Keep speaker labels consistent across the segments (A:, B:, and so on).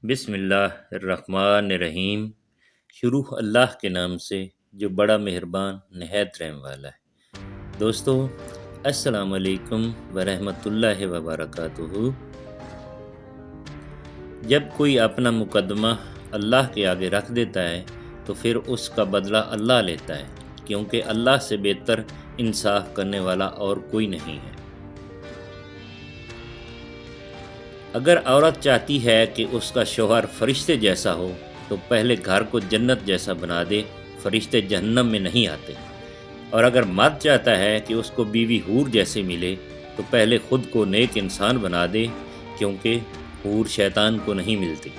A: بسم اللہ الرحمن الرحیم۔ شروع اللہ کے نام سے جو بڑا مہربان نہایت رحم والا ہے۔ دوستو السلام علیکم ورحمۃ اللہ وبرکاتہ۔ جب کوئی اپنا مقدمہ اللہ کے آگے رکھ دیتا ہے تو پھر اس کا بدلہ اللہ لیتا ہے، کیونکہ اللہ سے بہتر انصاف کرنے والا اور کوئی نہیں ہے۔ اگر عورت چاہتی ہے کہ اس کا شوہر فرشتے جیسا ہو تو پہلے گھر کو جنت جیسا بنا دے، فرشتے جہنم میں نہیں آتے۔ اور اگر مرد چاہتا ہے کہ اس کو بیوی حور جیسے ملے تو پہلے خود کو نیک انسان بنا دے، کیونکہ حور شیطان کو نہیں ملتی۔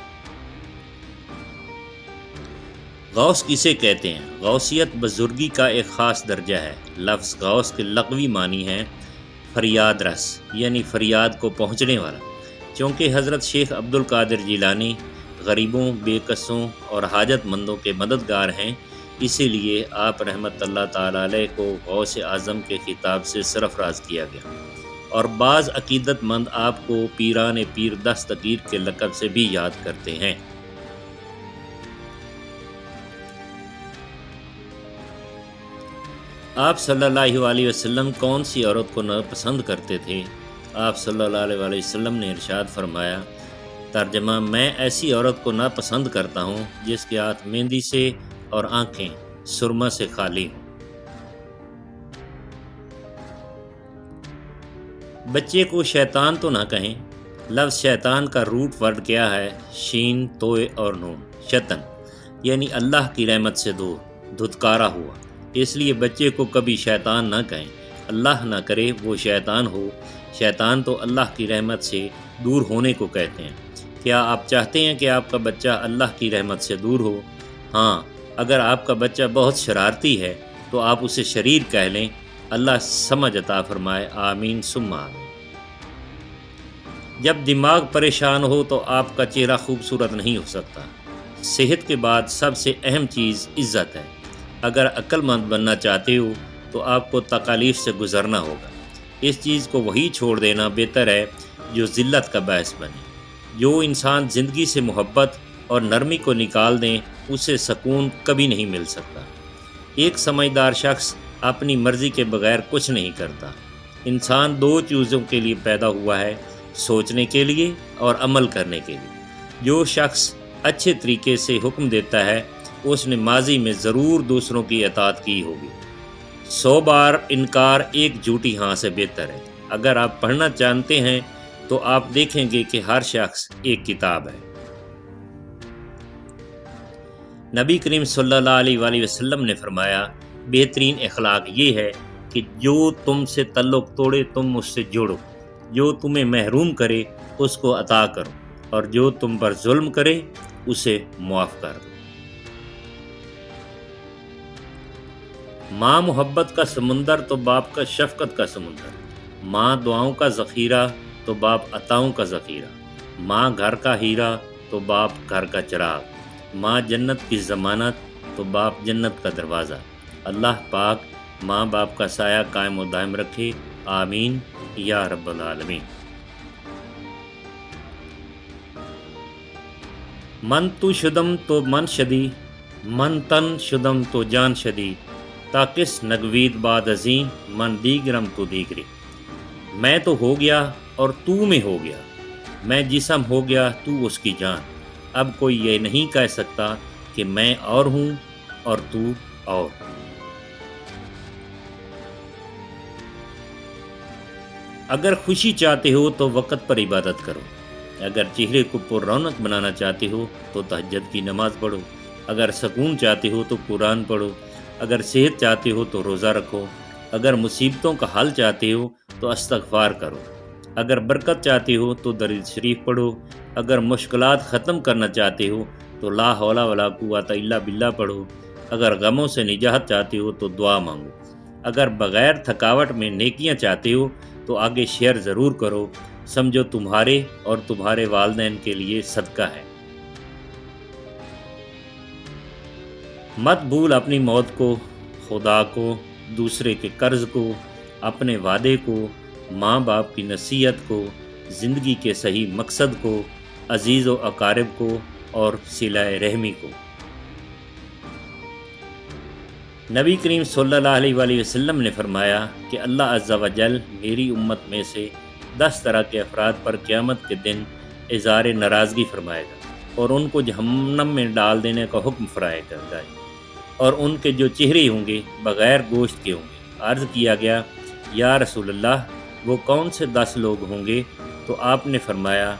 A: غوث کسے کہتے ہیں؟ غوثیت بزرگی کا ایک خاص درجہ ہے۔ لفظ غوث کے لغوی معنی ہے فریاد رس، یعنی فریاد کو پہنچنے والا۔ چونکہ حضرت شیخ عبد القادر جیلانی غریبوں، بے کسوں اور حاجت مندوں کے مددگار ہیں، اسی لیے آپ رحمت اللہ تعالیٰ علیہ کو غوث اعظم کے خطاب سے سرفراز کیا گیا، اور بعض عقیدت مند آپ کو پیران پیر دستگیر کے لقب سے بھی یاد کرتے ہیں۔ آپ صلی اللہ علیہ وسلم کون سی عورت کو ناپسند کرتے تھے؟ آپ صلی اللہ علیہ وسلم نے ارشاد فرمایا، ترجمہ: میں ایسی عورت کو ناپسند کرتا ہوں جس کے ہاتھ مہندی سے اور آنکھیں سرما سے خالی ہوں۔ بچے کو شیطان تو نہ کہیں۔ لفظ شیطان کا روٹ ورڈ کیا ہے؟ شین، توئے اور نون، شطن، یعنی اللہ کی رحمت سے دور، دھتکارا ہوا۔ اس لیے بچے کو کبھی شیطان نہ کہیں، اللہ نہ کرے وہ شیطان ہو۔ شیطان تو اللہ کی رحمت سے دور ہونے کو کہتے ہیں۔ کیا آپ چاہتے ہیں کہ آپ کا بچہ اللہ کی رحمت سے دور ہو؟ ہاں، اگر آپ کا بچہ بہت شرارتی ہے تو آپ اسے شریر کہہ لیں۔ اللہ سمجھ عطا فرمائے، آمین ثم آمین۔ جب دماغ پریشان ہو تو آپ کا چہرہ خوبصورت نہیں ہو سکتا۔ صحت کے بعد سب سے اہم چیز عزت ہے۔ اگر عقل مند بننا چاہتے ہو تو آپ کو تکالیف سے گزرنا ہوگا۔ اس چیز کو وہی چھوڑ دینا بہتر ہے جو ذلت کا باعث بنے۔ جو انسان زندگی سے محبت اور نرمی کو نکال دیں اسے سکون کبھی نہیں مل سکتا۔ ایک سمجھدار شخص اپنی مرضی کے بغیر کچھ نہیں کرتا۔ انسان دو چیزوں کے لیے پیدا ہوا ہے، سوچنے کے لیے اور عمل کرنے کے لیے۔ جو شخص اچھے طریقے سے حکم دیتا ہے اس نے ماضی میں ضرور دوسروں کی اطاعت کی ہوگی۔ 100 بار انکار ایک جھوٹی ہاں سے بہتر ہے۔ اگر آپ پڑھنا جانتے ہیں تو آپ دیکھیں گے کہ ہر شخص ایک کتاب ہے۔ نبی کریم صلی اللہ علیہ وسلم نے فرمایا، بہترین اخلاق یہ ہے کہ جو تم سے تعلق توڑے تم اس سے جوڑو، جو تمہیں محروم کرے اس کو عطا کرو، اور جو تم پر ظلم کرے اسے معاف کر دو۔ ماں محبت کا سمندر تو باپ کا شفقت کا سمندر، ماں دعاؤں کا ذخیرہ تو باپ عطاؤں کا ذخیرہ، ماں گھر کا ہیرا تو باپ گھر کا چراغ، ماں جنت کی ضمانت تو باپ جنت کا دروازہ۔ اللہ پاک ماں باپ کا سایہ قائم و دائم رکھے، آمین یا رب العالمین۔ من تو شدم تو من شدی، من تن شدم تو جان شدی، تاکس نگوید باد ازیں من دیگرم تو دیگری۔ میں تو ہو گیا اور تو میں ہو گیا، میں جسم ہو گیا تو اس کی جان۔ اب کوئی یہ نہیں کہہ سکتا کہ میں اور ہوں اور تو اور۔ اگر خوشی چاہتے ہو تو وقت پر عبادت کرو، اگر چہرے کو پر رونق بنانا چاہتے ہو تو تہجد کی نماز پڑھو، اگر سکون چاہتے ہو تو قرآن پڑھو، اگر صحت چاہتے ہو تو روزہ رکھو، اگر مصیبتوں کا حل چاہتے ہو تو استغفار کرو، اگر برکت چاہتے ہو تو درود شریف پڑھو، اگر مشکلات ختم کرنا چاہتے ہو تو لا حول ولا قوت الا باللہ پڑھو، اگر غموں سے نجات چاہتے ہو تو دعا مانگو، اگر بغیر تھکاوٹ میں نیکیاں چاہتے ہو تو آگے شیئر ضرور کرو، سمجھو تمہارے اور تمہارے والدین کے لیے صدقہ ہے۔ مت بھول اپنی موت کو، خدا کو، دوسرے کے قرض کو، اپنے وعدے کو، ماں باپ کی نصیحت کو، زندگی کے صحیح مقصد کو، عزیز و اقارب کو اور صلہ رحمی کو۔ نبی کریم صلی اللہ علیہ وآلہ وسلم نے فرمایا کہ اللہ عز و جل میری امت میں سے 10 طرح کے افراد پر قیامت کے دن اظہار ناراضگی فرمائے گا اور ان کو جہنم میں ڈال دینے کا حکم فرمائے گا، اور ان کے جو چہرے ہوں گے بغیر گوشت کے ہوں گے۔ عرض کیا گیا یا رسول اللہ وہ کون سے 10 لوگ ہوں گے؟ تو آپ نے فرمایا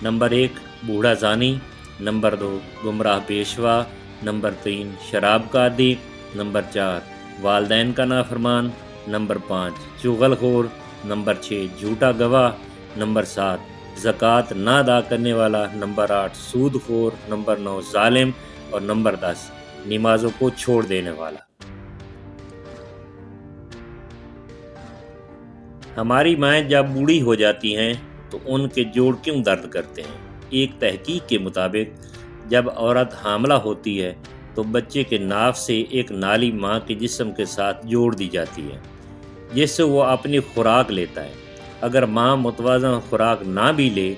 A: نمبر 1 بوڑھا زانی، نمبر 2 گمراہ پیشوا، نمبر 3 شراب کا عادی، نمبر 4 والدین کا نافرمان، نمبر 5 چغل خور، نمبر 6 جھوٹا گواہ، نمبر 7 زکوٰۃ نہ ادا کرنے والا، نمبر 8 سود خور، نمبر 9 ظالم، اور نمبر 10 نمازوں کو چھوڑ دینے والا۔ ہماری مائیں جب بوڑھی ہو جاتی ہیں تو ان کے جوڑ کیوں درد کرتے ہیں؟ ایک تحقیق کے مطابق جب عورت حاملہ ہوتی ہے تو بچے کے ناف سے ایک نالی ماں کے جسم کے ساتھ جوڑ دی جاتی ہے جس سے وہ اپنی خوراک لیتا ہے۔ اگر ماں متوازن خوراک نہ بھی لے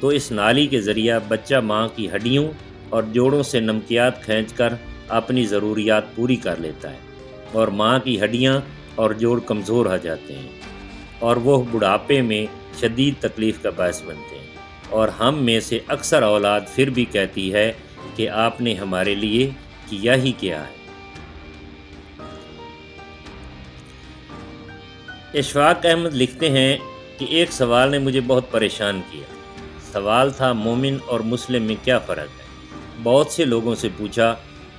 A: تو اس نالی کے ذریعہ بچہ ماں کی ہڈیوں اور جوڑوں سے نمکیات کھینچ کر اپنی ضروریات پوری کر لیتا ہے، اور ماں کی ہڈیاں اور جوڑ کمزور ہو جاتے ہیں اور وہ بڑھاپے میں شدید تکلیف کا باعث بنتے ہیں۔ اور ہم میں سے اکثر اولاد پھر بھی کہتی ہے کہ آپ نے ہمارے لیے کیا ہی کیا ہے۔ اشفاق احمد لکھتے ہیں کہ ایک سوال نے مجھے بہت پریشان کیا۔ سوال تھا مومن اور مسلم میں کیا فرق ہے؟ بہت سے لوگوں سے پوچھا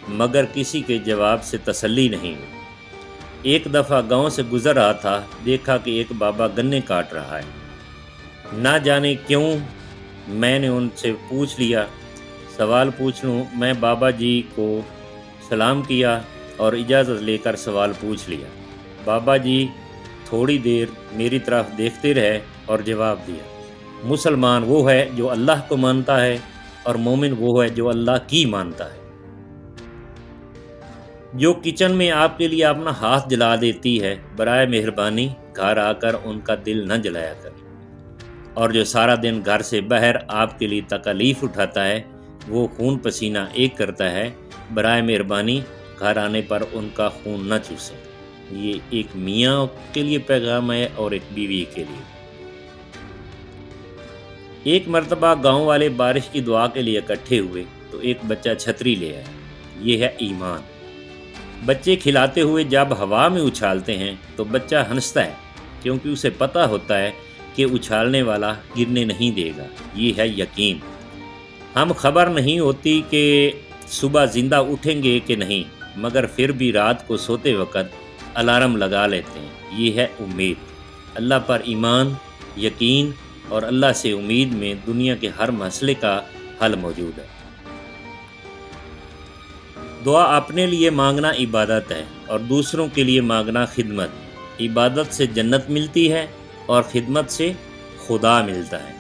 A: مگر کسی کے جواب سے تسلی نہیں ہوئی۔ ایک دفعہ گاؤں سے گزر رہا تھا، دیکھا کہ ایک بابا گنے کاٹ رہا ہے۔ نہ جانے کیوں میں نے ان سے پوچھ لیا، سوال پوچھ لوں۔ میں بابا جی کو سلام کیا اور اجازت لے کر سوال پوچھ لیا۔ بابا جی تھوڑی دیر میری طرف دیکھتے رہے اور جواب دیا، مسلمان وہ ہے جو اللہ کو مانتا ہے اور مومن وہ ہے جو اللہ کی مانتا ہے۔ جو کچن میں آپ کے لیے اپنا ہاتھ جلا دیتی ہے، برائے مہربانی گھر آ کر ان کا دل نہ جلایا کرے، اور جو سارا دن گھر سے باہر آپ کے لیے تکالیف اٹھاتا ہے، وہ خون پسینہ ایک کرتا ہے، برائے مہربانی گھر آنے پر ان کا خون نہ چوسیں۔ یہ ایک میاں کے لیے پیغام ہے اور ایک بیوی کے لیے۔ ایک مرتبہ گاؤں والے بارش کی دعا کے لیے اکٹھے ہوئے تو ایک بچہ چھتری لے آیا۔ یہ ہے ایمان۔ بچے کھلاتے ہوئے جب ہوا میں اچھالتے ہیں تو بچہ ہنستا ہے کیونکہ اسے پتہ ہوتا ہے کہ اچھالنے والا گرنے نہیں دے گا۔ یہ ہے یقین۔ ہم خبر نہیں ہوتی کہ صبح زندہ اٹھیں گے کہ نہیں، مگر پھر بھی رات کو سوتے وقت الارم لگا لیتے ہیں۔ یہ ہے امید۔ اللہ پر ایمان، یقین اور اللہ سے امید میں دنیا کے ہر مسئلے کا حل موجود ہے۔ دعا اپنے لیے مانگنا عبادت ہے اور دوسروں کے لیے مانگنا خدمت۔ عبادت سے جنت ملتی ہے اور خدمت سے خدا ملتا ہے۔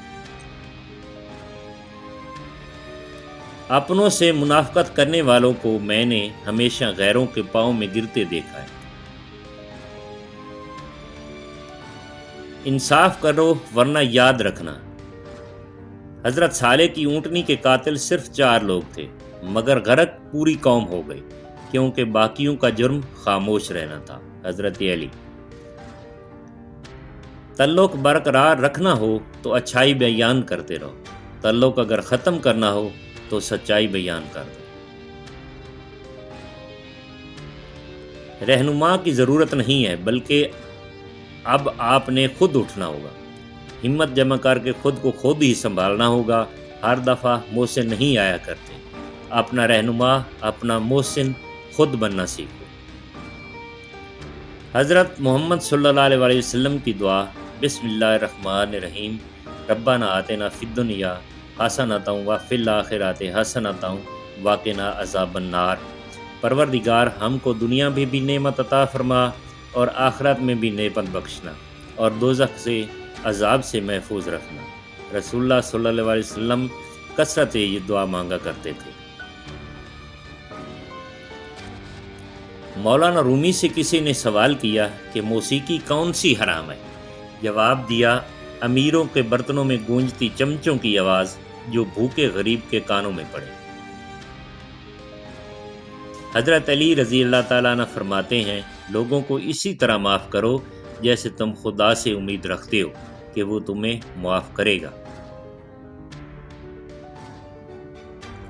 A: اپنوں سے منافقت کرنے والوں کو میں نے ہمیشہ غیروں کے پاؤں میں گرتے دیکھا ہے۔ انصاف کرو ورنہ یاد رکھنا، حضرت صالح کی اونٹنی کے قاتل صرف 4 لوگ تھے، مگر غرق پوری قوم ہو گئی کیونکہ باقیوں کا جرم خاموش رہنا تھا۔ حضرت علی۔ تعلق برقرار رکھنا ہو تو اچھائی بیان کرتے رہو، تعلق اگر ختم کرنا ہو تو سچائی بیان کر دو۔ رہنما کی ضرورت نہیں ہے، بلکہ اب آپ نے خود اٹھنا ہوگا۔ ہمت جمع کر کے خود کو خود ہی سنبھالنا ہوگا۔ ہر دفعہ محسن نہیں آیا کرتے، اپنا رہنما، اپنا محسن خود بننا سیکھو۔ حضرت محمد صلی اللہ علیہ وآلہ وسلم کی دعا، بسم اللہ الرحمن الرحیم، ربنا آتنا فی الدنیا حسنۃ وفی الآخرۃ حسنۃ وقنا عذاب النار۔ پروردگار ہم کو دنیا میں بھی نعمت عطا فرما اور آخرت میں بھی نعمت بخشنا، اور دوزخ سے عذاب سے محفوظ رکھنا۔ رسول اللہ صلی اللہ علیہ وسلم کثرت سے یہ دعا مانگا کرتے تھے۔ مولانا رومی سے کسی نے سوال کیا کہ موسیقی کون سی حرام ہے؟ جواب دیا، امیروں کے برتنوں میں گونجتی چمچوں کی آواز جو بھوکے غریب کے کانوں میں پڑے۔ حضرت علی رضی اللہ تعالیٰ عنہ فرماتے ہیں، لوگوں کو اسی طرح معاف کرو جیسے تم خدا سے امید رکھتے ہو کہ وہ تمہیں معاف کرے گا۔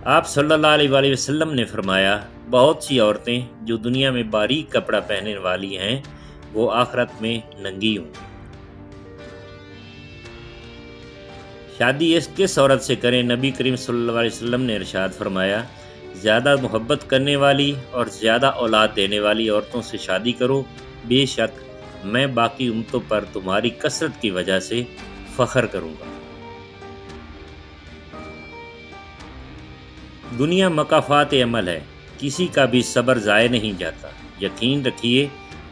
A: آپ صلی اللہ علیہ وآلہ وسلم نے فرمایا، بہت سی عورتیں جو دنیا میں باریک کپڑا پہننے والی ہیں وہ آخرت میں ننگی ہوں گی۔ شادی کس عورت سے کریں؟ نبی کریم صلی اللہ علیہ وسلم نے ارشاد فرمایا، زیادہ محبت کرنے والی اور زیادہ اولاد دینے والی عورتوں سے شادی کرو، بے شک میں باقی امتوں پر تمہاری کثرت کی وجہ سے فخر کروں گا۔ دنیا مکافات عمل ہے، کسی کا بھی صبر ضائع نہیں جاتا۔ یقین رکھیے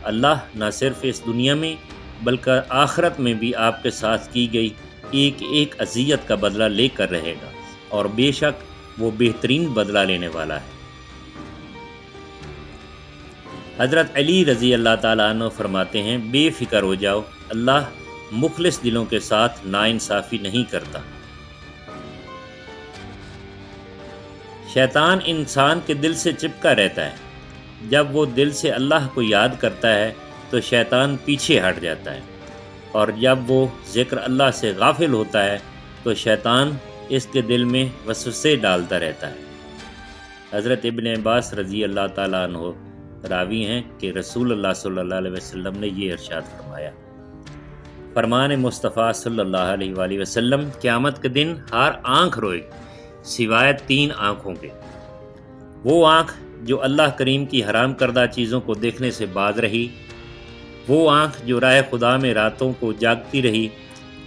A: اللہ نہ صرف اس دنیا میں بلکہ آخرت میں بھی آپ کے ساتھ کی گئی ایک ایک اذیت کا بدلہ لے کر رہے گا، اور بے شک وہ بہترین بدلہ لینے والا ہے۔ حضرت علی رضی اللہ تعالیٰ عنہ فرماتے ہیں، بے فکر ہو جاؤ، اللہ مخلص دلوں کے ساتھ ناانصافی نہیں کرتا۔ شیطان انسان کے دل سے چپکا رہتا ہے، جب وہ دل سے اللہ کو یاد کرتا ہے تو شیطان پیچھے ہٹ جاتا ہے، اور جب وہ ذکر اللہ سے غافل ہوتا ہے تو شیطان اس کے دل میں وسوسے ڈالتا رہتا ہے۔ حضرت ابن عباس رضی اللہ تعالیٰ عنہ راوی ہیں کہ رسول اللہ صلی اللہ علیہ وسلم نے یہ ارشاد فرمایا، فرمان مصطفیٰ صلی اللہ علیہ وآلہ وسلم، قیامت کے دن ہر آنکھ روئے سوائے 3 آنکھوں کے، وہ آنکھ جو اللہ کریم کی حرام کردہ چیزوں کو دیکھنے سے باز رہی، وہ آنکھ جو راہ خدا میں راتوں کو جاگتی رہی،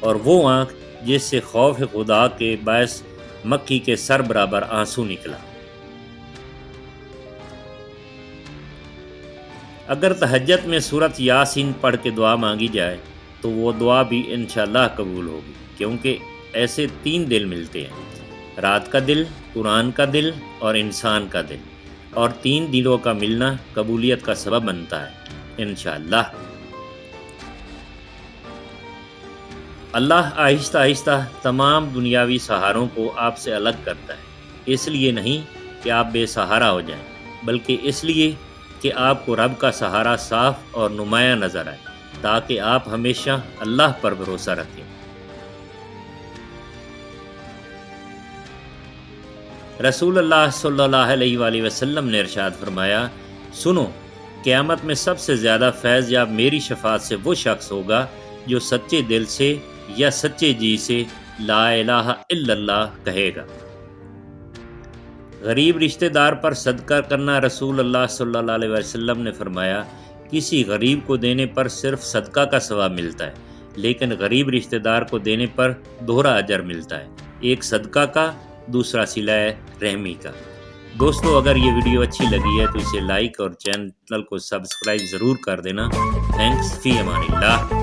A: اور وہ آنکھ جس سے خوف خدا کے باعث مکھی کے سر برابر آنسو نکلا۔ اگر تہجد میں سورۃ یاسین پڑھ کے دعا مانگی جائے تو وہ دعا بھی انشاءاللہ قبول ہوگی، کیونکہ ایسے 3 دل ملتے ہیں، رات کا دل، قرآن کا دل اور انسان کا دل، اور 3 دلوں کا ملنا قبولیت کا سبب بنتا ہے انشاءاللہ۔ اللہ آہستہ آہستہ تمام دنیاوی سہاروں کو آپ سے الگ کرتا ہے، اس لیے نہیں کہ آپ بے سہارا ہو جائیں، بلکہ اس لیے کہ آپ کو رب کا سہارا صاف اور نمایاں نظر آئے، تاکہ آپ ہمیشہ اللہ پر بھروسہ رکھیں۔ رسول اللہ صلی اللہ علیہ وآلہ وسلم نے ارشاد فرمایا، سنو، قیامت میں سب سے زیادہ فیض یاب میری شفاعت سے وہ شخص ہوگا جو سچے دل سے یا سچے جی سے لا الہ الا اللہ کہے گا۔ غریب رشتہ دار پر صدقہ کرنا، رسول اللہ صلی اللہ علیہ وسلم نے فرمایا، کسی غریب کو دینے پر صرف صدقہ کا ثواب ملتا ہے، لیکن غریب رشتہ دار کو دینے پر دوہرا اجر ملتا ہے، ایک صدقہ کا، دوسرا صلہ رحمی کا۔ دوستو، اگر یہ ویڈیو اچھی لگی ہے تو اسے لائک اور چینل کو سبسکرائب ضرور کر دینا۔ تھینکس، فی امان اللہ۔